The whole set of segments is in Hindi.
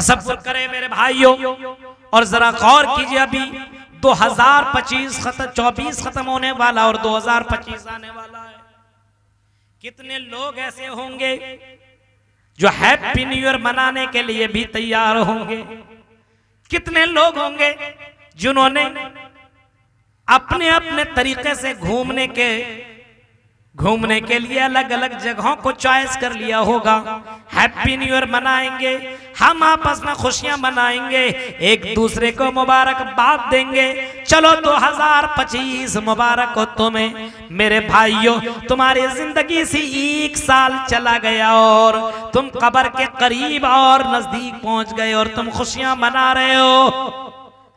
तसव्वुर करें मेरे भाइयों, और जरा गौर कीजिए, अभी 2025 24 खत्म होने वाला और 2025 आने वाला है। कितने लोग ऐसे होंगे जो हैप्पी न्यू ईयर मनाने के लिए भी तैयार होंगे? कितने लोग होंगे जिन्होंने अपने अपने तरीके से घूमने के लिए अलग अलग जगहों को चॉइस कर लिया होगा। हैप्पी न्यू ईयर मनाएंगे, हम आपस में खुशियां मनाएंगे, एक दूसरे को मुबारकबाद देंगे। चलो 2025 मुबारक हो तुम्हें मेरे भाइयों, तुम्हारी जिंदगी से 1 साल चला गया और तुम कब्र के करीब और नजदीक पहुंच गए और तुम खुशियां मना रहे हो।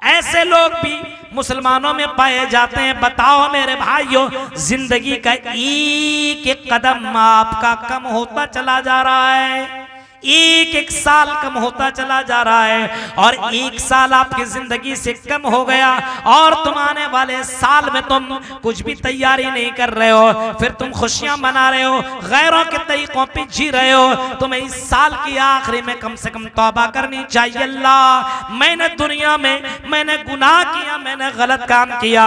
ऐसे लोग भी मुसलमानों में पाए जाते हैं। बताओ मेरे भाइयों, जिंदगी का एक एक कदम आपका कम होता चला जा रहा है, एक एक साल कम होता चला जा रहा है, और 1 साल आपकी जिंदगी से कम हो गया और तुम आने वाले साल में तुम कुछ भी तैयारी नहीं कर रहे हो, फिर तुम खुशियां मना रहे हो, गैरों के तरीकों पे जी रहे हो। तुम्हें इस साल की आखिरी में कम से कम तौबा करनी चाहिए। अल्लाह, मैंने दुनिया में मैंने गुनाह किया, मैंने गलत काम किया।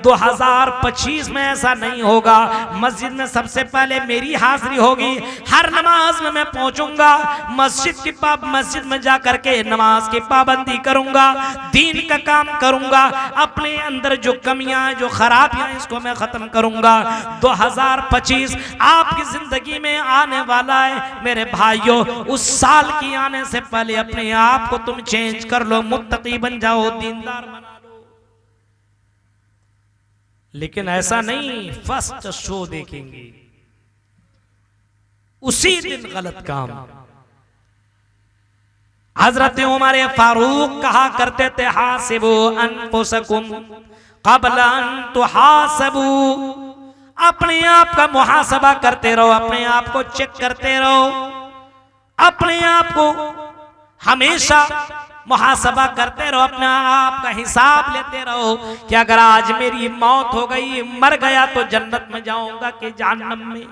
2025 में ऐसा नहीं होगा। मस्जिद में सबसे पहले मेरी हाजिरी होगी, हर नमाज में मैं पहुंचूंगा, मस्जिद में जाकर के नमाज की पाबंदी करूंगा, दीन का काम करूंगा, अपने अंदर जो कमियां जो खराबियां इसको मैं खत्म करूंगा। 2025 आपकी जिंदगी में आने वाला है मेरे भाइयों। उस साल की आने से पहले अपने आप को तुम चेंज कर लो, मुत्तकी बन जाओ, दीनदार बना लो। लेकिन ऐसा नहीं फर्स्ट शो देखेंगे उसी दिन गलत काम। हजरत उमर फारूक कहा करते थे, हासिबू अनफुसकुम क़ब्ल अन तुहासबू। अपने आप का मुहासबा करते रहो, अपने आप को चेक करते रहो, अपने आप को हमेशा मुहासबा करते रहो, अपने आप का हिसाब लेते रहो कि अगर आज मेरी मौत हो गई, मर गया, तो जन्नत में जाऊंगा कि जहन्नम में।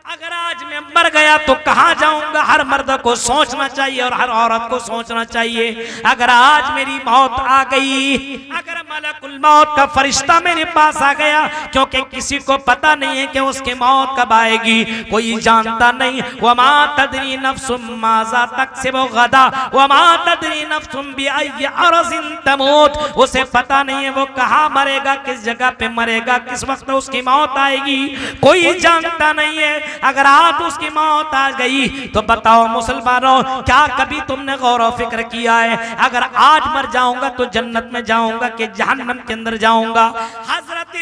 अगर आज मैं मर गया तो कहां जाऊंगा, हर मर्द को सोचना चाहिए और हर औरत को सोचना चाहिए। अगर आज मेरी मौत आ गई, अगर मलकुल मौत का फरिश्ता मेरे पास आ गया, क्योंकि किसी को पता नहीं है कि उसकी मौत कब आएगी, कोई जानता नहीं। वमा तदरी नफ्सुम माज़ा तक्सिबु गदा वमा तदरी नफ्सुम बिअय्यि अर्ज़िन तमूत। उसे पता नहीं है वो कहां मरेगा, किस जगह पे मरेगा, किस वक्त उसकी मौत आएगी, कोई जानता नहीं है। अगर आज उसकी मौत आ गई तो बताओ मुसलमानों, क्या कभी तुमने गौर और फिक्र किया है अगर आज मर जाऊंगा तो जन्नत में जाऊंगा कि जहन्नम के अंदर जाऊंगा? हजरत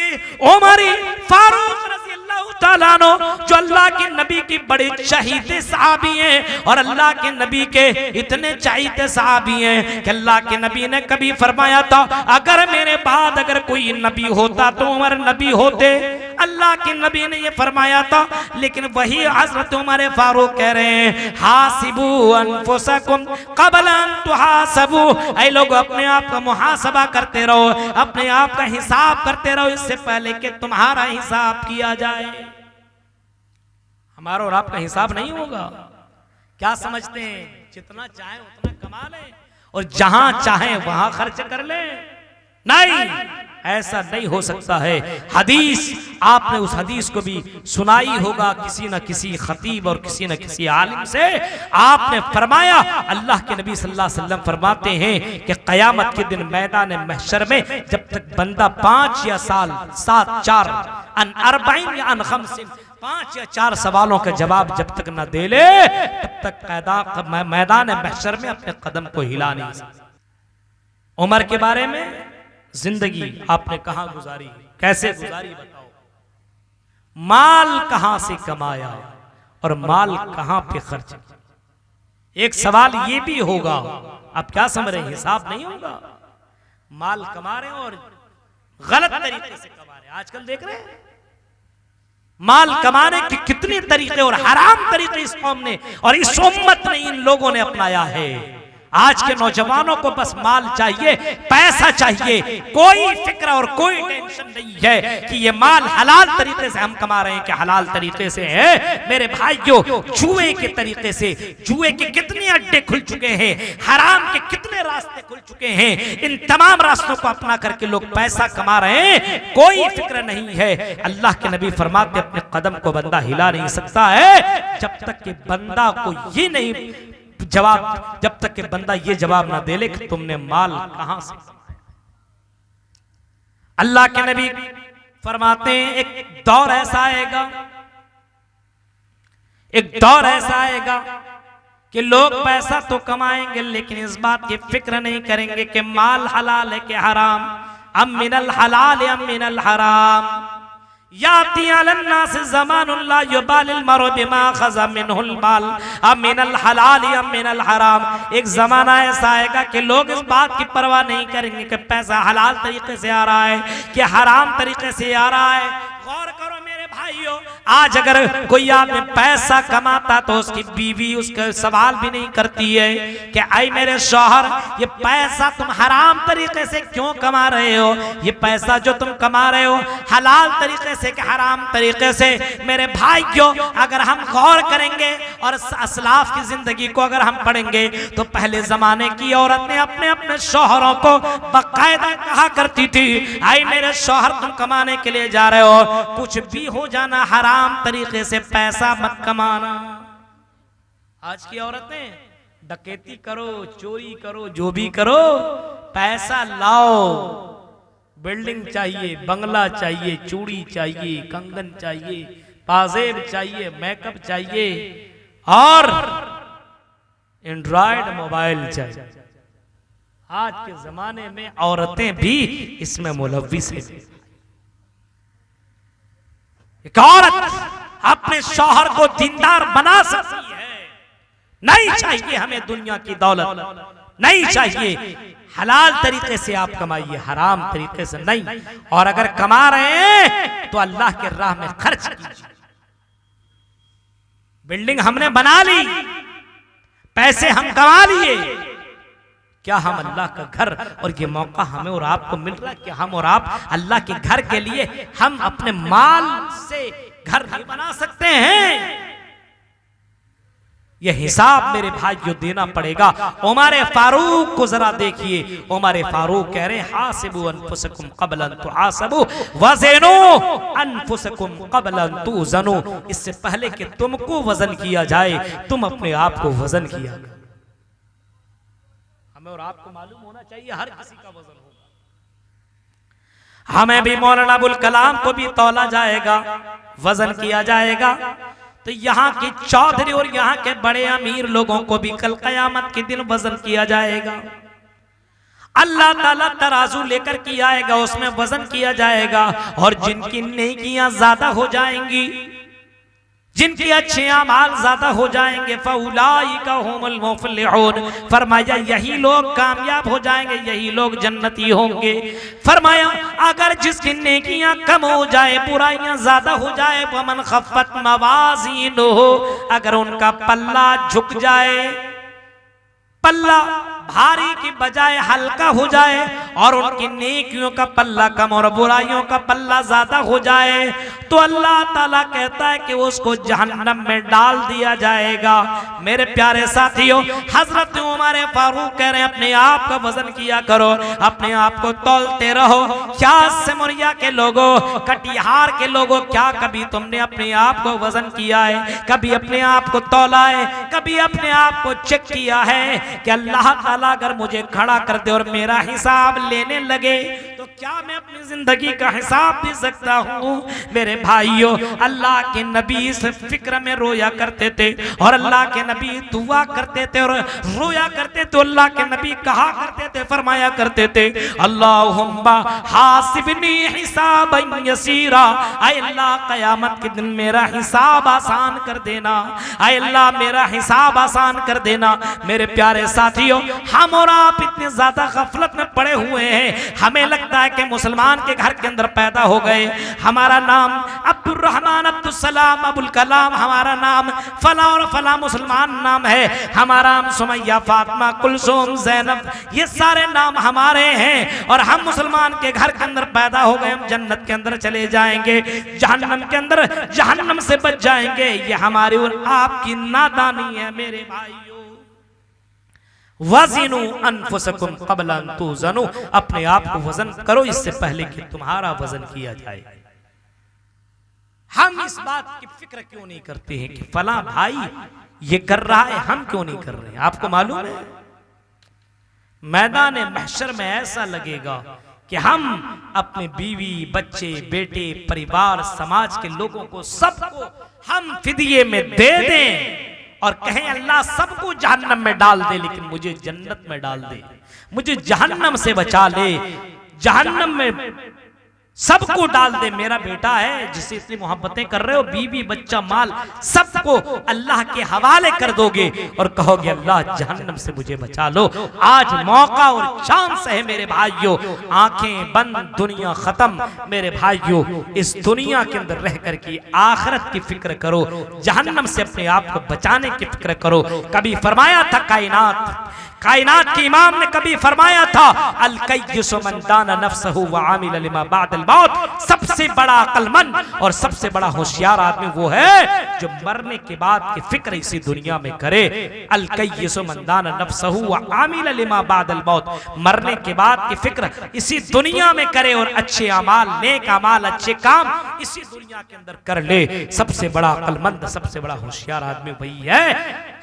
उमर फारूक रज़ी अल्लाह ताला अन्हु, जो अल्लाह के नबी की बड़े चहीते सहाबी हैं और अल्लाह के नबी के इतने चहीते सहाबी हैं कि अल्लाह के नबी ने कभी फरमाया था, अगर मेरे बाद अगर कोई नबी होता तो उमर नबी होते। अल्लाह के नबी ने ये फरमाया था, लेकिन वही हजरत उमर फारूक कह रहे हैं, हासिबू अनफुसकुम क़ब्ल अन तुहासबू। ऐ लोग, अपने आप का मुहासबा करते रहो, अपने आप का हिसाब करते रहो, इससे पहले कि तुम्हारा हिसाब किया जाए। हमारा और आपका हिसाब नहीं होगा। क्या समझते हैं, जितना चाहे उतना कमा ले और जहां चाहे वहां खर्च कर ले? नहीं, ऐसा नहीं हो सकता है। हदीस, आपने उस हदीस को भी सुनाई होगा किसी न किसी खतीब और किसी न किसी आलिम से। आपने फरमाया, अल्लाह के नबी सल्लल्लाहु अलैहि वसल्लम फरमाते हैं कि क़यामत के दिन मैदान महशर में जब तक बंदा 5 या 7 4 अन 40 या अन 50 5 या 4 सवालों का जवाब जब तक न दे ले, तब तक मैदान महशर में अपने कदम को हिला नहीं सकता। उमर के बारे में जिंदगी आपने कहां गुजारी, कैसे गुजारी बताओ? माल कहां से कमाया और माल कहां पे खर्च किया? एक सवाल ये भी होगा, आप क्या समझ रहे हैं, हिसाब नहीं होगा। माल कमा रहे और गलत तरीके से कमा रहे। आजकल देख रहे हैं माल कमाने के कितने तरीके और हराम तरीके इस कौम ने और इस उम्मत ने, इन लोगों ने अपनाया है। आज के नौजवानों को बस माल चाहिए, पैसा चाहिए, कोई फिक्र और कोई टेंशन नहीं है कि ये माल हलाल तरीके से हम कमा रहे हैं कि हलाल तरीके से है। मेरे भाइयों, जुए के तरीके से, जुए के कितने अड्डे खुल चुके हैं, हराम के कितने रास्ते खुल चुके हैं, इन तमाम रास्तों को अपना करके लोग पैसा कमा रहे हैं, कोई फिक्र नहीं है। अल्लाह के नबी फरमाते अपने कदम को बंदा हिला नहीं सकता है जब तक कि बंदा को ये नहीं जवाब, जब तक कि बंदा ये जवाब ना दे ले कि तुमने माल कहां से। अल्लाह के नबी फरमाते हैं एक दौर ऐसा आएगा, एक दौर ऐसा आएगा कि लोग पैसा तो कमाएंगे लेकिन इस बात की फिक्र नहीं करेंगे कि माल हलाल है कि हराम, अम मिनल हलाल अम मिनल हराम। याती अलन्नास ज़मानुन ला युबालिल मरउ बिमा खज़ा मिनहुल माल अम मिनल हलाल अम मिनल हराम। एक जमाना ऐसा आएगा कि लोग इस बात की परवाह नहीं करेंगे कि पैसा हलाल तरीके से आ रहा है कि हराम तरीके से आ रहा है। गौर करो मेरे भाइयों, आज अगर कोई आदमी पैसा कमाता तो उसकी बीवी उसका सवाल भी नहीं करती है कि आई मेरे शौहर ये पैसा तुम हराम तरीके से क्यों कमा रहे हो, ये पैसा जो तुम कमा रहे हो हलाल तरीके से कि हराम तरीके से। मेरे भाइयों, अगर हम गौर करेंगे और असलाफ की जिंदगी को अगर हम पढ़ेंगे तो पहले जमाने की औरतें अपने अपने शौहरों को बाकायदा कहा करती थी, आई मेरे शौहर तुम कमाने के लिए जा रहे हो, कुछ भी हो जाना हराम तरीके से पैसा मत कमाना। आज की औरतें डकैती करो, चोरी करो, जो भी करो, पैसा लाओ, बिल्डिंग चाहिए, बंगला चाहिए, चूड़ी चाहिए, कंगन चाहिए, पाजेब चाहिए, मेकअप चाहिए और एंड्रॉयड मोबाइल चाहिए। आज के जमाने में औरतें भी इसमें मुलव्विस हैं। एक औरत अपने शौहर को दीनदार बना सकती है। नहीं चाहिए हमें दुनिया की दौलत, नहीं चाहिए, हलाल तरीके से आप कमाइए, हराम तरीके से नहीं। और अगर कमा रहे हैं तो अल्लाह के राह में खर्च कीजिए। बिल्डिंग हमने बना ली, पैसे हम कमा लिए, क्या हम अल्लाह का घर, और ये मौका हमें और आपको मिल रहा है कि हम और आप अल्लाह के घर के लिए हम अपने माल से घर नहीं बना सकते हैं? यह हिसाब मेरे भाइयों देना पड़ेगा। उमर फारूक को जरा देखिए, उमर फारूक कह रहे हासिबु अनफुसकुम क़ब्ल अन तुहासबु वज़नु अनफुसकुम क़ब्ल अन तुज़नु। इससे पहले कि तुमको वजन किया जाए तुम अपने आप को वजन किया। हमें और आपको मालूम होना चाहिए हर किसी का वजन होगा। हमें भी मौलाना अबुल कलाम को भी तौला जाएगा, वजन किया जाएगा। तो यहाँ के चौधरी और यहाँ के बड़े अमीर लोगों को भी कल कयामत के दिन वजन किया जाएगा। अल्लाह ताला तराजू लेकर के आएगा, उसमें वजन किया जाएगा। और जिनकी नेकियां ज्यादा हो जाएंगी, जिनके अच्छे अमाल ज्यादा हो जाएंगे, फउलाइका हुमुल मुफलिहून, फरमाया यही लोग कामयाब हो जाएंगे, यही लोग जन्नती होंगे। फरमाया अगर जिसकी नेकियां कम हो जाए, बुराइयां ज्यादा हो जाए, वमन खफ्फत मवाज़ीनुहु, अगर उनका पल्ला झुक जाए, पल्ला भारी की बजाय हल्का हो जाए, और उनकी नेकियों का पल्ला कम और बुराइयों का पल्ला ज्यादा हो जाए, तो अल्लाह ताला कहता है कि उसको जहन्नम में डाल दिया जाएगा। मेरे प्यारे साथियों, हजरत उमर फारूक कह रहे हैं अपने आप का वजन किया करो, अपने आप को तौलते रहो। क्या सिमरिया के लोगों, कटिहार के लोगों, क्या कभी तुमने अपने आप को वजन किया है? कभी अपने आप को तौला है? कभी अपने आप को चेक किया है कि अल्लाह ताला अगर मुझे खड़ा कर दे और मेरा हिसाब लेने लगे तो क्या मैं अपनी जिंदगी का हिसाब दे सकता हूँ? मेरे भाइयों, अल्लाह के नबी इस फिक्र में रोया करते थे, और अल्लाह के नबी दुआ करते थे और रोया करते थे। अल्लाह के नबी कहा करते थे, फरमाया करते थे, अल्लाहुम्मा हासिबनी हिसाबन यसीरा, ऐ अल्लाह कयामत के दिन मेरा हिसाब आसान कर देना, ऐ अल्लाह मेरा हिसाब आसान कर देना। मेरे प्यारे साथियों, हम और आप इतने ज्यादा गफलत में पड़े हुए हैं, हमें लगता है है कि मुसलमान के घर के अंदर पैदा हो गए, हमारा नाम अब्दुल रहमान, अब्दुल सलाम, अबुल कलाम, हमारा नाम फला और फला मुसलमान नाम है, हमारा नाम सुमैया, फातिमा, कुलसूम, ज़ैनब, ये सारे नाम हमारे हैं और हम मुसलमान के घर के अंदर पैदा हो गए, हम जन्नत के अंदर चले जाएंगे, जहन्नम के अंदर जहन्नम से बच जाएंगे। ये हमारी और आपकी नादानी है मेरे भाइयों। वज़िनु अनफुसकुम क़ब्ल अन तुज़नु, अपने आप को वजन करो इससे पहले कि तुम्हारा वजन किया जाए। हम इस बात की फिक्र क्यों नहीं करते हैं कि फला भाई ये कर रहा है, हम क्यों नहीं कर रहे हैं? आपको मालूम है मैदान महशर में ऐसा लगेगा कि हम अपने बीवी, बच्चे, बेटे, परिवार, समाज के लोगों को, सबको हम फिदिये में दे दें और कहें अल्लाह सबको जहन्नम में डाल दे लेकिन मुझे जन्नत में डाल दे, मुझे जहन्नम से बचा ले, जहन्नम में सबको डाल दे। मेरा बेटा है जिससे इतनी मोहब्बतें कर रहे हो, बीवी, बच्चा, माल, सबको अल्लाह के हवाले कर दोगे और कहोगे अल्लाह जहन्नम से मुझे बचा लो। आज मौका और चांस है मेरे भाइयों, आंखें बंद, दुनिया खत्म। मेरे भाइयों, इस दुनिया के अंदर रह कर के आखिरत की फिक्र करो, जहन्नम से अपने आप को बचाने की फिक्र करो। कभी फरमाया था कायनात के इमाम ने कभी फरमाया था, अल कय्यिसु मन दाना नफ्सहु व आमिल लिमा बअदल मौत, सबसे बड़ा अक्लमंद और सबसे बड़ा होशियार आदमी वो है जो मरने के बाद की फिक्र इसी दुनिया में करे। अल कय्यिसु मन दाना नफ्सहु व आमिल लिमा बअदल मौत, मरने के बाद की फिक्र इसी दुनिया में करे और अच्छे अमाल, नेक अमाल, अच्छे काम इसी दुनिया के अंदर कर ले। सबसे बड़ा अक्लमंद, सबसे बड़ा होशियार आदमी वही है।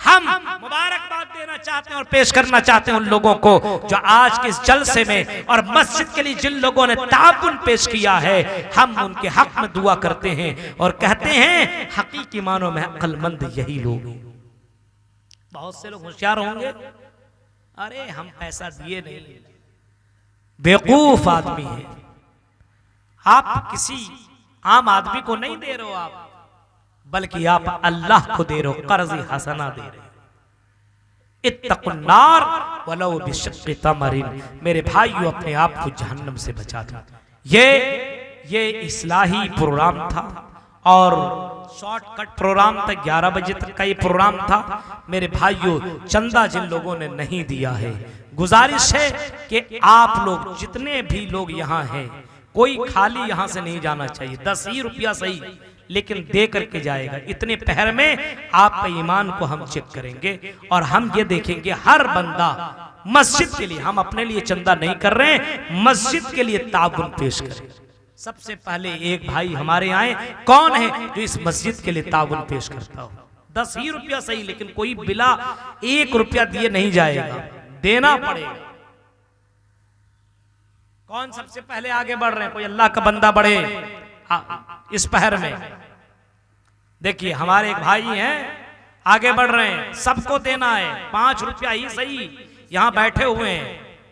हम मुबारकबाद देना चाहते हैं और पेश करना चाहते हैं उन लोगों को जो आज के इस जलसे में और मस्जिद के लिए जिन लोगों ने ताउन पेश किया है, हम उनके हक में दुआ करते हैं और कहते हैं हकीकी मानों में अक्लमंद यही लोग। बहुत से लोग होशियार होंगे, अरे हम पैसा दिए नहीं, बेवकूफ आदमी है। आप किसी आम आदमी को नहीं दे रहे हो आप, बल्कि आप अल्लाह को दे रहे हो, कर्ज़ हसना दे रहे हो। इत्तकुन्नार वलौ बिशिक्क़ि तमरिन, मेरे भाइयों अपने आप को जहन्नम से बचा दो। ये इस्लाही प्रोग्राम था और शॉर्टकट प्रोग्राम था, 11 बजे तक का ये प्रोग्राम था। मेरे भाइयों, चंदा जिन लोगों ने नहीं दिया है, गुजारिश है कि आप लोग जितने भी लोग यहाँ हैं, कोई खाली यहाँ से नहीं जाना चाहिए। 10 ही रुपया सही, लेकिन दे करके जाएगा। इतने पहर में आपके ईमान को हम चेक करेंगे और हम ये देखेंगे हर बंदा मस्जिद के लिए, हम अपने लिए चंदा नहीं कर रहे हैं, मस्जिद के लिए ताउन पेश करें। सबसे पहले एक भाई हमारे आए, कौन है जो इस मस्जिद के लिए ताउन पेश करता हो? 10 ही रुपया सही, लेकिन कोई बिला 1 रुपया दिए नहीं जाएगा, देना पड़ेगा। कौन सबसे पहले आगे बढ़ रहे हैं? कोई अल्लाह का बंदा बढ़े इस पहर में। देखिए हमारे एक भाई हैं, आगे बढ़ रहे हैं, सबको देना है, 5 रुपया ही सही, यहां बैठे हुए हैं,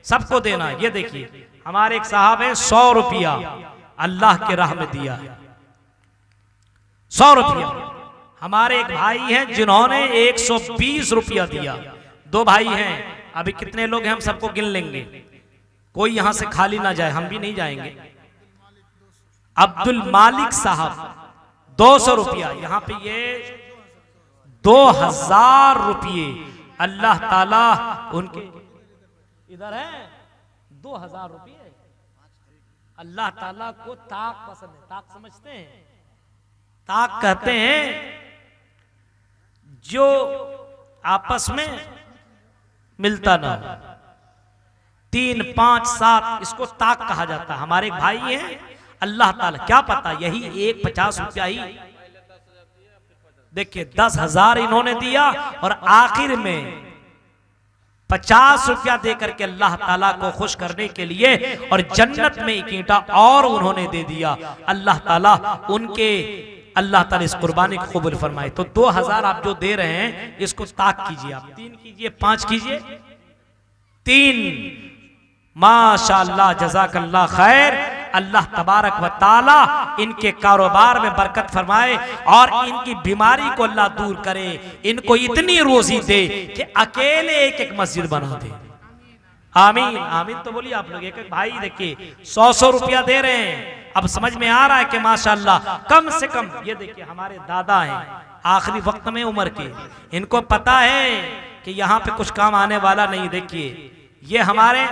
सबको देना है। ये देखिए हमारे एक साहब हैं, 100 रुपया अल्लाह के राह में दिया, 100 रुपया। हमारे एक भाई हैं जिन्होंने 120 रुपया दिया। 2 भाई हैं, अभी कितने लोग हैं हम सबको गिन लेंगे, कोई यहां से खाली ना जाए, हम भी नहीं जाएंगे। अब्दुल मालिक साहब 200 रुपया, यहाँ पे ये 2000 रुपये अल्लाह ताला उनके इधर है। 2000 रुपये अल्लाह ताला को ताक पसंद है। ताक समझते हैं? ताक कहते हैं जो आपस में मिलता ना, 3, 5, 7, इसको ताक कहा जाता है। हमारे एक भाई हैं, अल्लाह ताला क्या पता यही 50 रुपया ही, देखिए 10,000 इन्होंने दिया और आखिर में 50 रुपया देकर के अल्लाह ताला को खुश करने के लिए और जन्नत में एक ईंटा और उन्होंने दे दिया। अल्लाह ताला उनके, अल्लाह ताला इस कुर्बानी को कबूल फरमाए। तो 2000 आप जो दे रहे हैं इसको ताक कीजिए, आप 3 कीजिए, 5 कीजिए, 3। माशाअल्लाह, जज़ाकल्लाह खैर। अल्लाह तबारक व ताला इनके कारोबार में बरकत फरमाए और इनकी बीमारी को अल्लाह दूर करे, इनको इतनी रोजी दे कि अकेले एक मस्जिद बना दे। आमीन आमीन तो बोलिए आप लोग। एक एक भाई देखिए 100-100 रुपया दे रहे हैं। अब समझ में आ रहा है कि माशाल्लाह कम से कम ये देखिए हमारे दादा हैं आखिरी वक्त में उम्र के, इनको पता है कि यहाँ पे कुछ काम आने वाला नहीं। देखिए ये हमारे